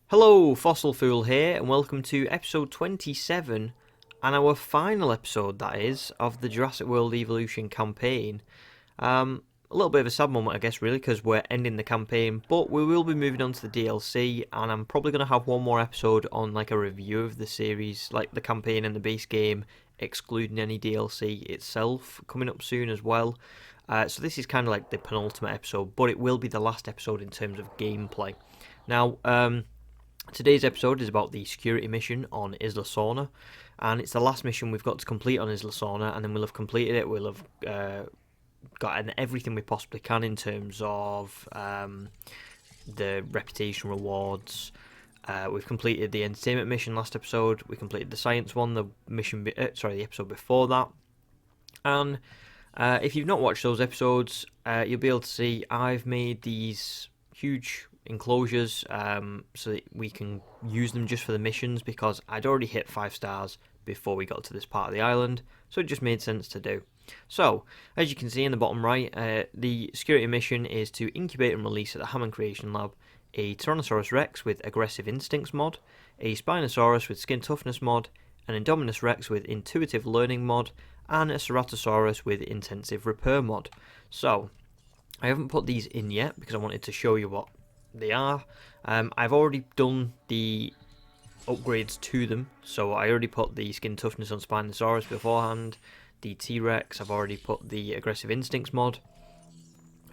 Hello, Fossil Fool here, and welcome to episode 27, and our final episode, that is, of the Jurassic World Evolution campaign. A little bit of a sad moment, I guess, really, because we're ending the campaign, but we will be moving on to the DLC, and I'm probably going to have one more episode on, like, a review of the series, like the campaign and the base game, excluding any DLC itself, coming up soon as well. So this is kind of like the penultimate episode, but it will be the last episode in terms of gameplay. Now, today's episode is about the security mission on Isla Sorna, and it's the last mission we've got to complete on Isla Sorna, and then we'll have completed it. We'll have gotten everything we possibly can in terms of the reputation rewards. We've completed the entertainment mission last episode. We completed the science one, the episode before that. And if you've not watched those episodes, you'll be able to see I've made these huge enclosures so that we can use them just for the missions, because I'd already hit 5 stars before we got to this part of the island, so it just made sense to do. So, as you can see in the bottom right, the security mission is to incubate and release at the Hammond Creation Lab a Tyrannosaurus Rex with Aggressive Instincts mod, a Spinosaurus with Skin Toughness mod, an Indominus Rex with Intuitive Learning mod, and a Ceratosaurus with Intensive Repair mod. So, I haven't put these in yet because I wanted to show you what they are. I've already done the upgrades to them, so I already put the Skin Toughness on Spinosaurus beforehand. The T-Rex, I've already put the Aggressive Instincts mod.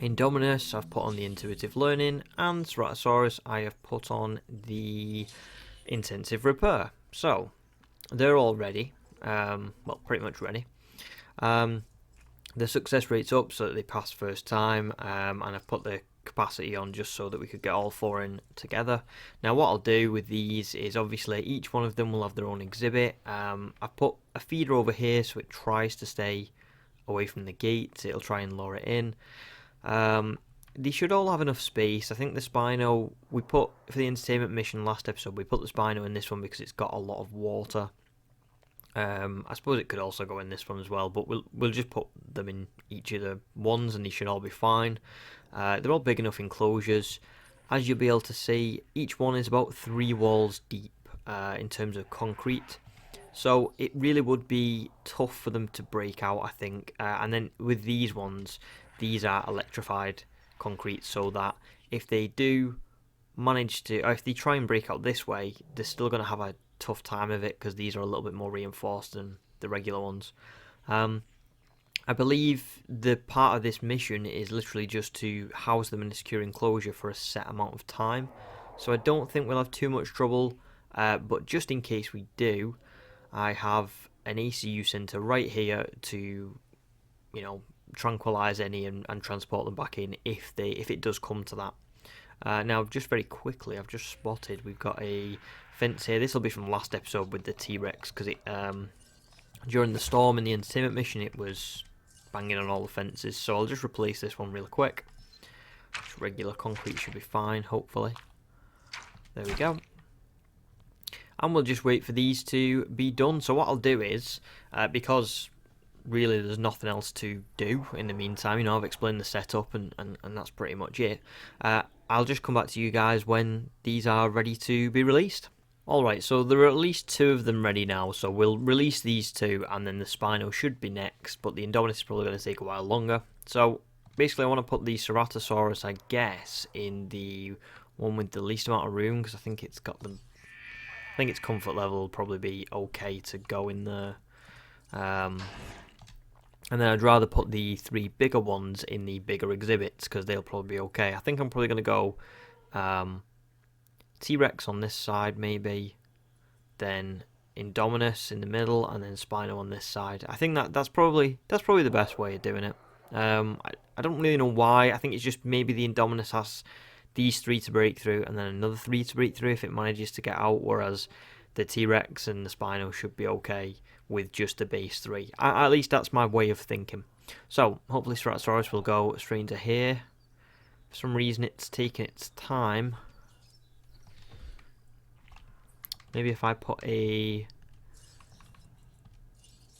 Indominus, I've put on the Intuitive Learning, and Ceratosaurus, I have put on the Intensive Repair. So, they're all ready. Well, pretty much ready. The success rate's up so that they pass first time, and I've put the capacity on just so that we could get all 4 in together. Now what I'll do with these is, obviously each one of them will have their own exhibit. I've put a feeder over here so it tries to stay away from the gate. It'll try and lure it in. They should all have enough space. I think the Spino, we put for the entertainment mission last episode, we put the Spino in this one because it's got a lot of water. I suppose it could also go in this one as well, but we'll just put them in each of the ones and they should all be fine. They're all big enough enclosures. As you'll be able to see, each one is about 3 walls deep in terms of concrete. So it really would be tough for them to break out, I think. And then with these ones, these are electrified concrete, so that if they do manage to, or if they try and break out this way, they're still going to have a tough time of it because these are a little bit more reinforced than the regular ones. I believe the part of this mission is literally just to house them in a secure enclosure for a set amount of time, so I don't think we'll have too much trouble, but just in case we do, I have an ACU centre right here to, tranquilize any and transport them back in if it does come to that. Now, just very quickly, I've just spotted we've got a fence here. This will be from last episode with the T-Rex, because it during the storm in the entertainment mission it was banging on all the fences, so I'll just replace this one real quick. Just regular concrete should be fine, hopefully. There we go. And we'll just wait for these to be done. So what I'll do is, because really there's nothing else to do in the meantime, I've explained the setup and that's pretty much it. I'll just come back to you guys when these are ready to be released. Alright, so there are at least 2 of them ready now, so we'll release these 2 and then the Spino should be next, but the Indominus is probably going to take a while longer. So basically I want to put the Ceratosaurus, I guess, in the one with the least amount of room, because I think it's got them. I think its comfort level will probably be okay to go in there. And then I'd rather put the 3 bigger ones in the bigger exhibits because they'll probably be okay. I think I'm probably going to go T-Rex on this side maybe, then Indominus in the middle, and then Spino on this side. I think that's probably the best way of doing it. I don't really know why. I think it's just maybe the Indominus has these 3 to break through and then another 3 to break through if it manages to get out, whereas the T-Rex and the Spino should be okay with just the base 3. At least that's my way of thinking. So hopefully Ceratosaurus will go straight into here. For some reason it's taking its time. Maybe if I put a...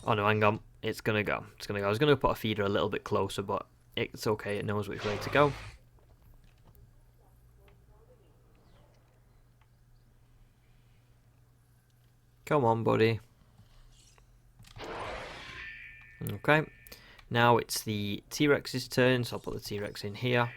Oh no, hang on. It's gonna go. I was gonna put a feeder a little bit closer, but it's okay. It knows which way to go. Come on, buddy. Okay. Now it's the T-Rex's turn, so I'll put the T-Rex in here.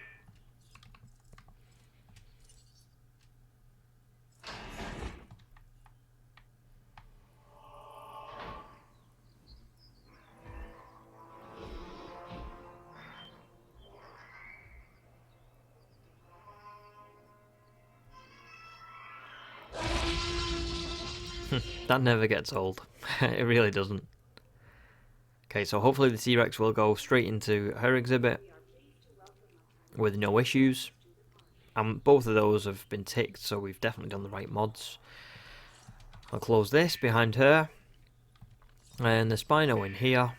That never gets old. It really doesn't. Okay, so hopefully the T-Rex will go straight into her exhibit with no issues. And both of those have been ticked, so we've definitely done the right mods. I'll close this behind her. And the Spino in here.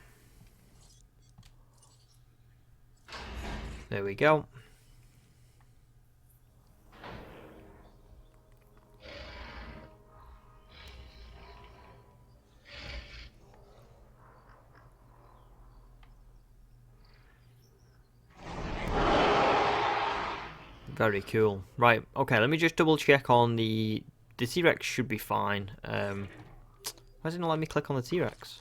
There we go. Very cool. Right, okay, let me just double check on the T-Rex should be fine. Why does it not let me click on the T-Rex?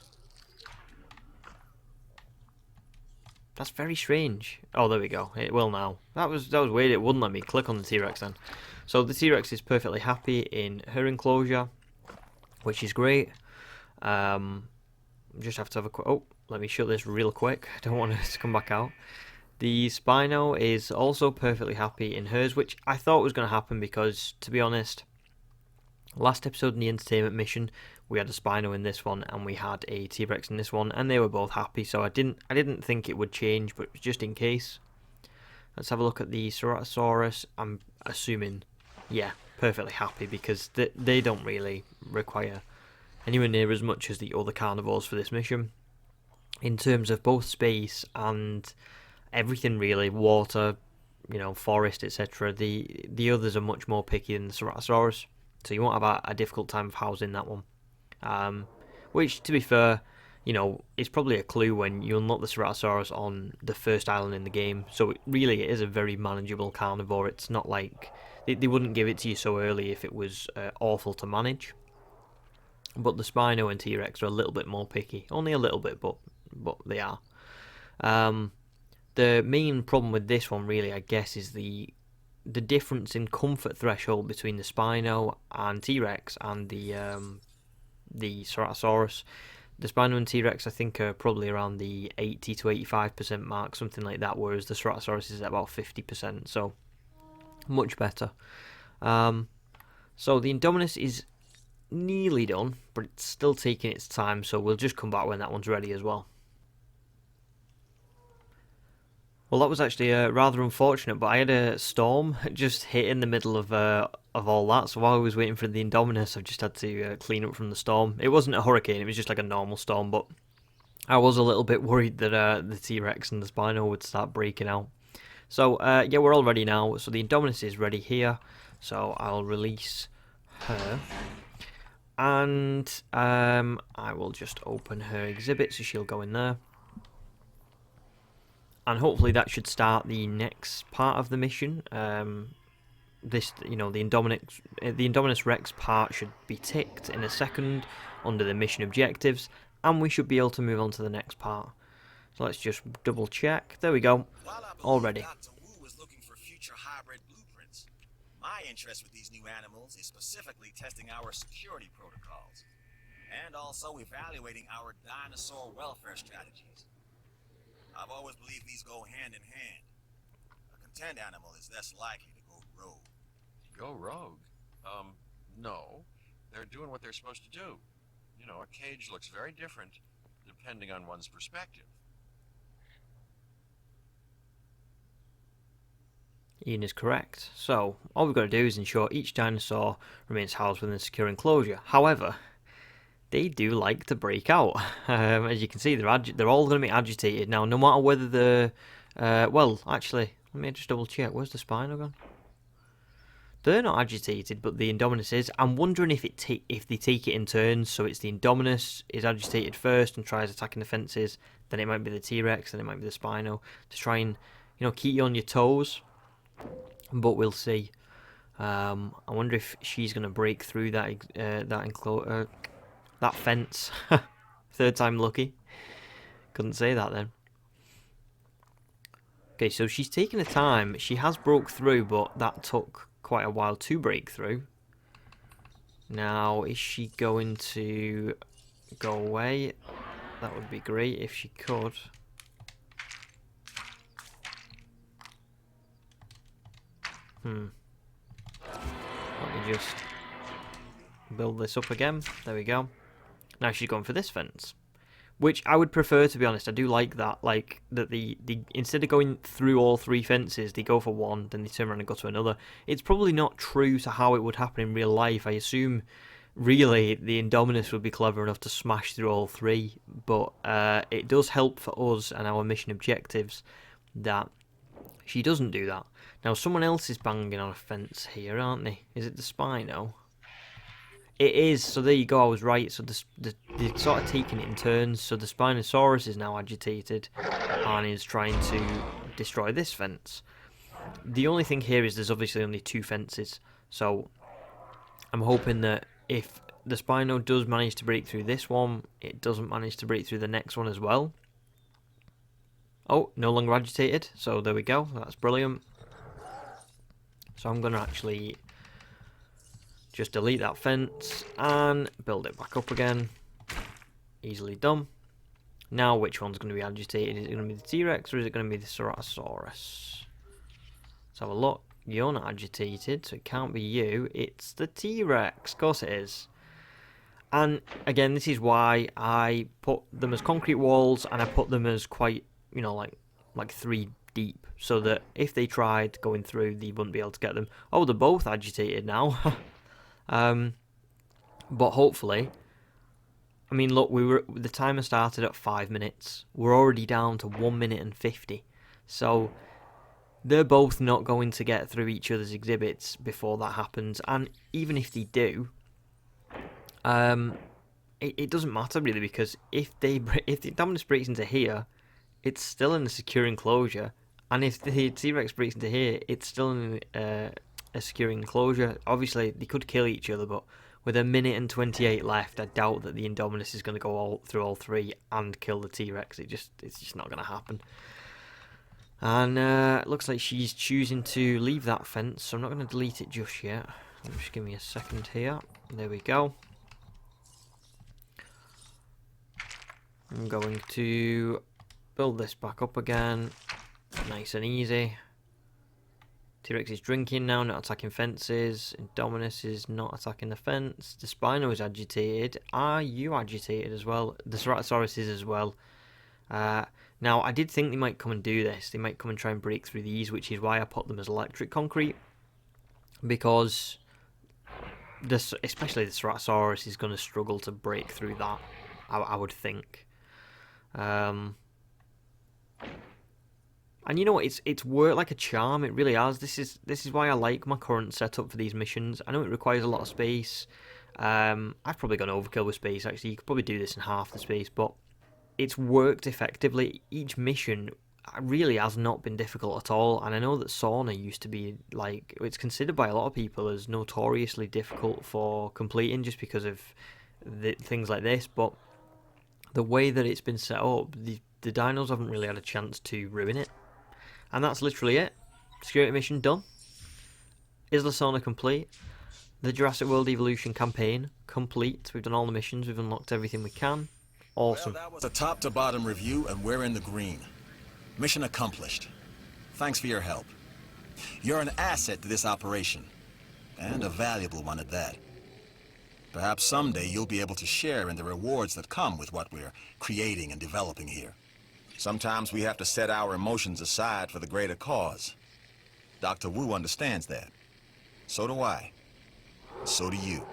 That's very strange. Oh, there we go. It will now. That was weird. It wouldn't let me click on the T-Rex then. So the T-Rex is perfectly happy in her enclosure, which is great. Just have to have a quick... Oh, let me shut this real quick. I don't want it to come back out. The Spino is also perfectly happy in hers, which I thought was going to happen because, to be honest, last episode in the entertainment mission, we had a Spino in this one and we had a T-Rex in this one, and they were both happy. So I didn't think it would change, but just in case, let's have a look at the Ceratosaurus. I'm assuming, yeah, perfectly happy because they don't really require anywhere near as much as the other carnivores for this mission in terms of both space and everything really, water, you know, forest, etc. The others are much more picky than the Ceratosaurus, so you won't have a difficult time of housing that one. Which, to be fair, you know, is probably a clue when you unlock the Ceratosaurus on the first island in the game. So it is a very manageable carnivore. It's not like they wouldn't give it to you so early if it was awful to manage. But the Spino and T-Rex are a little bit more picky, only a little bit, but they are. The main problem with this one, really, I guess, is the difference in comfort threshold between the Spino and T-Rex and the Ceratosaurus. The Spino and T-Rex, I think, are probably around the 80 to 85% mark, something like that, whereas the Ceratosaurus is at about 50%, so much better. So the Indominus is nearly done, but it's still taking its time, so we'll just come back when that one's ready as well. Well, that was actually rather unfortunate, but I had a storm just hit in the middle of all that. So while I was waiting for the Indominus, I just had to clean up from the storm. It wasn't a hurricane; it was just like a normal storm. But I was a little bit worried that the T-Rex and the Spino would start breaking out. So yeah, we're all ready now. So the Indominus is ready here. So I'll release her, and I will just open her exhibit, so she'll go in there. And hopefully that should start the next part of the mission. This, you know, the Indominus Rex part should be ticked in a second under the mission objectives, and we should be able to move on to the next part. So let's just double check. There we go. All ready. My interest with these new animals is specifically testing our security protocols, and also evaluating our dinosaur welfare strategies. I've always believed these go hand in hand. A content animal is less likely to go rogue. Go rogue? No. They're doing what they're supposed to do. You know, a cage looks very different depending on one's perspective. Ian is correct. So, all we've got to do is ensure each dinosaur remains housed within a secure enclosure. However, they do like to break out. As you can see, they're all going to be agitated. Now, no matter whether the... well, actually, let me just double check. Where's the Spino gone? They're not agitated, but the Indominus is. I'm wondering if they take it in turns, so it's the Indominus is agitated first and tries attacking the fences, then it might be the T-Rex, then it might be the Spino, to try and, you know, keep you on your toes. But we'll see. I wonder if she's going to break through that that fence. Third time lucky. Couldn't say that then. Okay, so she's taking her time. She has broke through, but that took quite a while to break through. Now, is she going to go away? That would be great if she could. Let me just build this up again. There we go. Now she's going for this fence, which I would prefer, to be honest. I do like that. Like that the instead of going through all three fences, they go for one, then they turn around and go to another. It's probably not true to how it would happen in real life. I assume, really, the Indominus would be clever enough to smash through all three, but it does help for us and our mission objectives that she doesn't do that. Now, someone else is banging on a fence here, aren't they? Is it the Spino? It is, so there you go, I was right. So they're sort of taking it in turns. So the Spinosaurus is now agitated and is trying to destroy this fence. The only thing here is there's obviously only two fences. So I'm hoping that if the Spino does manage to break through this one, it doesn't manage to break through the next one as well. Oh, no longer agitated. So there we go, that's brilliant. So I'm going to actually just delete that fence and build it back up again. Easily done. Now which one's going to be agitated? Is it going to be the T-Rex or is it going to be the Ceratosaurus? Let's have a look. You're not agitated, so it can't be you. It's the T-Rex. Of course it is. And again, this is why I put them as concrete walls and I put them as quite, you know, like 3 deep, so that if they tried going through, they wouldn't be able to get them. Oh, they're both agitated now. But hopefully, I mean, look, the timer started at 5 minutes. We're already down to 1 minute and 50. So they're both not going to get through each other's exhibits before that happens. And even if they do, it doesn't matter really, because if the Indominus breaks into here, it's still in a secure enclosure. And if the T-Rex breaks into here, it's still in a secure enclosure. Obviously, they could kill each other, but with 1 minute and 28 left, I doubt that the Indominus is going to go through all three and kill the T-Rex. It's just not going to happen. And it looks like she's choosing to leave that fence, so I'm not going to delete it just yet. Just give me a second here. There we go. I'm going to build this back up again. Nice and easy. T-Rex is drinking now, not attacking fences. Indominus is not attacking the fence. The Spino is agitated. Are you agitated as well? The Ceratosaurus is as well. Now, I did think they might come and do this. They might come and try and break through these, which is why I put them as electric concrete. Because, especially the Ceratosaurus is going to struggle to break through that, I would think. And you know what, it's worked like a charm, it really has. This is why I like my current setup for these missions. I know it requires a lot of space. I've probably gone overkill with space, actually. You could probably do this in half the space, but it's worked effectively. Each mission really has not been difficult at all, and I know that Sorna used to be, like, it's considered by a lot of people as notoriously difficult for completing just because of things like this, but the way that it's been set up, the dinos haven't really had a chance to ruin it. And that's literally it. Security mission done. Isla Sorna complete. The Jurassic World Evolution campaign complete. We've done all the missions. We've unlocked everything we can. Awesome. Well, that was a top-to-bottom review, and we're in the green. Mission accomplished. Thanks for your help. You're an asset to this operation, and a valuable one at that. Perhaps someday you'll be able to share in the rewards that come with what we're creating and developing here. Sometimes we have to set our emotions aside for the greater cause. Dr. Wu understands that. So do I. So do you.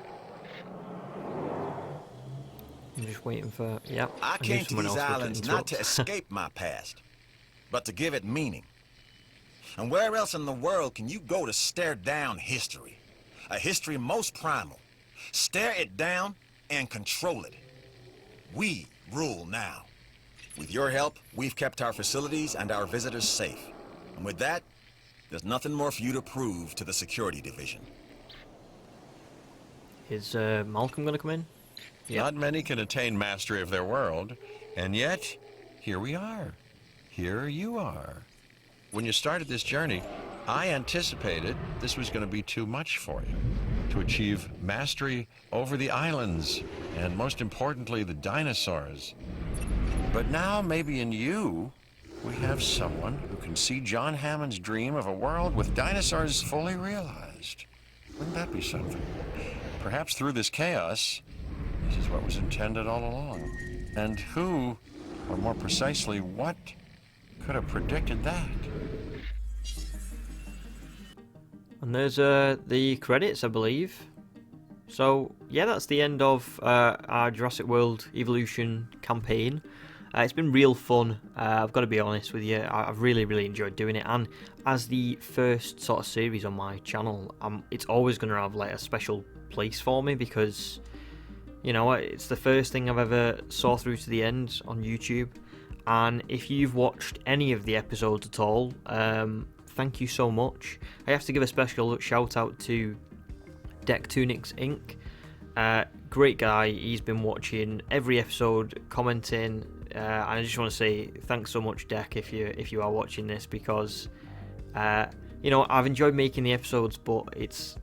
I'm just waiting for... Yep. I came to these islands not to escape my past, but to give it meaning. And where else in the world can you go to stare down history? A history most primal. Stare it down and control it. We rule now. With your help, we've kept our facilities and our visitors safe. And with that, there's nothing more for you to prove to the security division. Is Malcolm going to come in? Yeah. Not many can attain mastery of their world, and yet, here we are. Here you are. When you started this journey, I anticipated this was going to be too much for you. To achieve mastery over the islands, and most importantly, the dinosaurs. But now, maybe in you, we have someone who can see John Hammond's dream of a world with dinosaurs fully realized. Wouldn't that be something? Perhaps through this chaos, this is what was intended all along. And who, or more precisely, what, could have predicted that? And there's the credits, I believe. So, yeah, that's the end of our Jurassic World Evolution campaign. It's been real fun, I've got to be honest with you. I've really, really enjoyed doing it. And as the first sort of series on my channel, it's always going to have like a special place for me because, you know, it's the first thing I've ever saw through to the end on YouTube. And if you've watched any of the episodes at all, thank you so much. I have to give a special shout out to Deck2nix Inc. Great guy. He's been watching every episode, commenting, and I just want to say thanks so much, Deck, if you are watching this, because you know, I've enjoyed making the episodes, but it's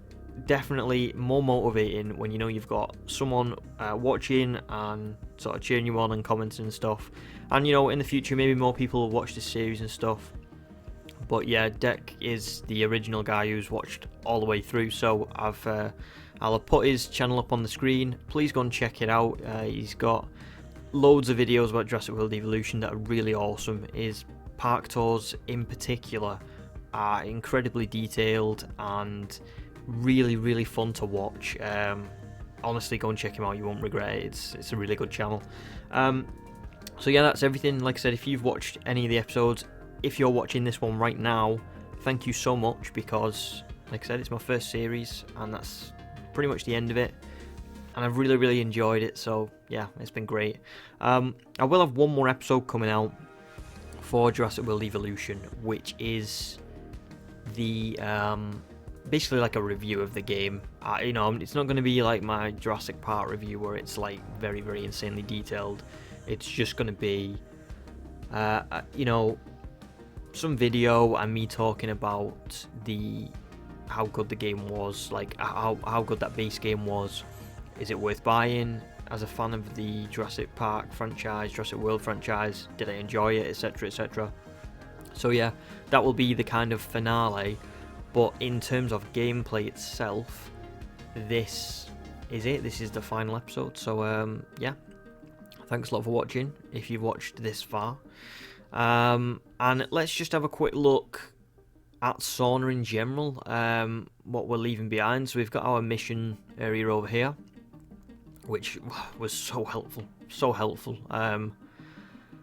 definitely more motivating when you know you've got someone watching and sort of cheering you on and commenting and stuff. And you know, in the future maybe more people will watch this series and stuff. But yeah, Deck is the original guy who's watched all the way through, so I'll have put his channel up on the screen. Please go and check it out. He's got loads of videos about Jurassic World Evolution that are really awesome. His park tours in particular are incredibly detailed and really, really fun to watch. Honestly, go and check him out, you won't regret it. It's a really good channel. So yeah, that's everything. Like I said, if you've watched any of the episodes, if you're watching this one right now, thank you so much, because like I said, it's my first series and that's pretty much the end of it, and I've really, really enjoyed it. So yeah, it's been great. I will have one more episode coming out for Jurassic World Evolution, which is the basically like a review of the game. You know, it's not going to be like my Jurassic Park review where it's like very, very insanely detailed. It's just going to be you know, some video and me talking about how good the game was, like how good that base game was. Is it worth buying as a fan of the Jurassic Park franchise, Jurassic World franchise? Did I enjoy it, etc, etc. So yeah, that will be the kind of finale. But in terms of gameplay itself, this is it. This is the final episode. So yeah, thanks a lot for watching if you've watched this far. And let's just have a quick look at Sorna in general, what we're leaving behind. So we've got our mission area over here, which was so helpful.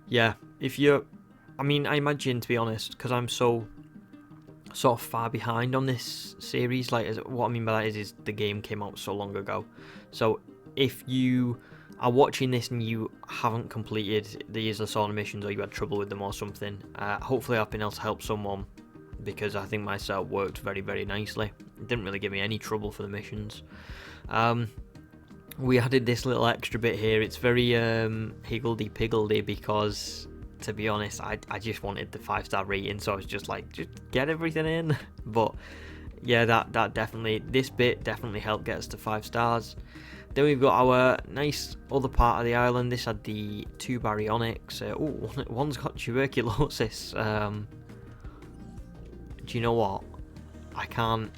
Yeah, I mean, I imagine, to be honest, because I'm so sort of far behind on this series, like, what I mean by that is the game came out so long ago. So if you are watching this and you haven't completed the Isla Sorna missions, or you had trouble with them or something, hopefully I've been able to help someone, because I think my setup worked very, very nicely. It didn't really give me any trouble for the missions. We added this little extra bit here. It's very higgledy-piggledy, because to be honest, I just wanted the 5-star rating, so I was just like, just get everything in. But yeah, that definitely, this bit definitely helped get us to 5 stars. Then we've got our nice other part of the island. This had the 2 baryonyx. One's got tuberculosis. Do you know what? I can't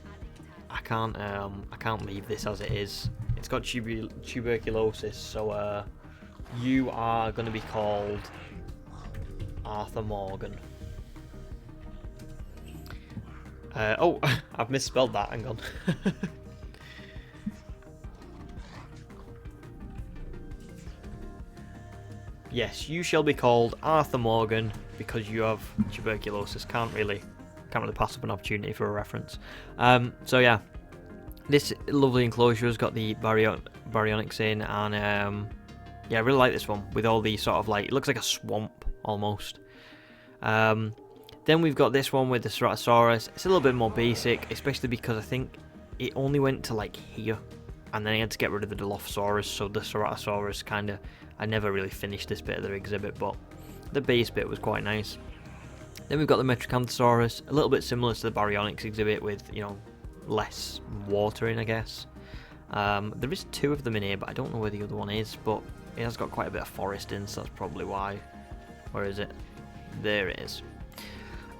leave this as it is. It's got tuberculosis, so you are going to be called Arthur Morgan. Oh, I've misspelled that. Hang on. Yes, you shall be called Arthur Morgan because you have tuberculosis. Can't really pass up an opportunity for a reference. So yeah, this lovely enclosure has got the baryonyx in, and yeah, I really like this one with all these sort of, like, it looks like a swamp almost. Then we've got this one with the Ceratosaurus. It's a little bit more basic, especially because I think it only went to like here. and then I had to get rid of the Dilophosaurus, so the Ceratosaurus I never really finished this bit of their exhibit, but the base bit was quite nice. Then we've got the Metracanthosaurus, a little bit similar to the Baryonyx exhibit with, you know, less water in, I guess. There is 2 of them in here, but I don't know where the other one is, but it has got quite a bit of forest in, so that's probably why. Where is it? There it is.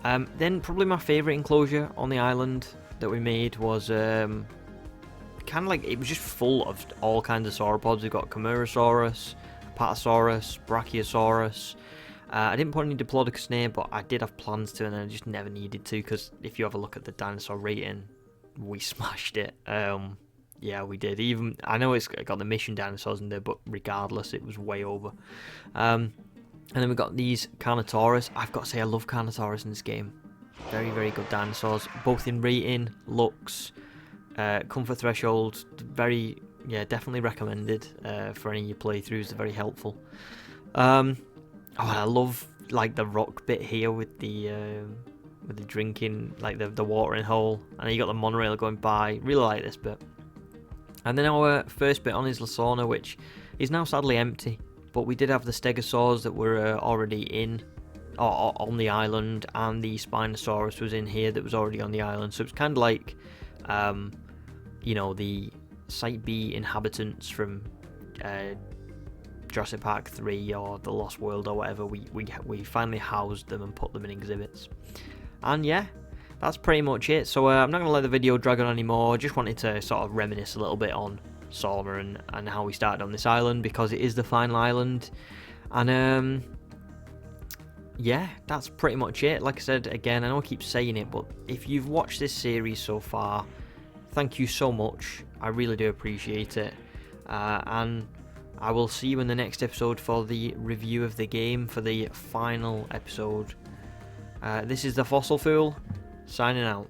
Then probably my favourite enclosure on the island that we made was kind of like, it was just full of all kinds of sauropods. We've got Camarasaurus, Apatosaurus, Brachiosaurus. I didn't put any Diplodocus in here, but I did have plans to, and I just never needed to, because if you have a look at the dinosaur rating, we smashed it. Yeah, we did. Even I know it's got the mission dinosaurs in there, but regardless, it was way over. And then we've got these Carnotaurus. I've got to say, I love Carnotaurus in this game. Very, very good dinosaurs, both in rating, looks, comfort threshold. Very, yeah, definitely recommended for any of your playthroughs. They're very helpful. Oh, I love like the rock bit here with the drinking, like the watering hole, and you got the monorail going by. Really like this bit. And then our first bit on Isla Sorna, which is now sadly empty, but we did have the Stegosaurs that were already in, or on the island, and the Spinosaurus was in here that was already on the island. So it's kind of like, you know, the Site B inhabitants from Jurassic Park 3 or The Lost World or whatever. We finally housed them and put them in exhibits. And yeah, that's pretty much it. So I'm not going to let the video drag on anymore. Just wanted to sort of reminisce a little bit on Sorna and how we started on this island, because it is the final island. And yeah, that's pretty much it. Like I said, again, I know I keep saying it, but if you've watched this series so far, thank you so much. I really do appreciate it. And I will see you in the next episode for the review of the game, for the final episode. This is the Fossil Fool, signing out.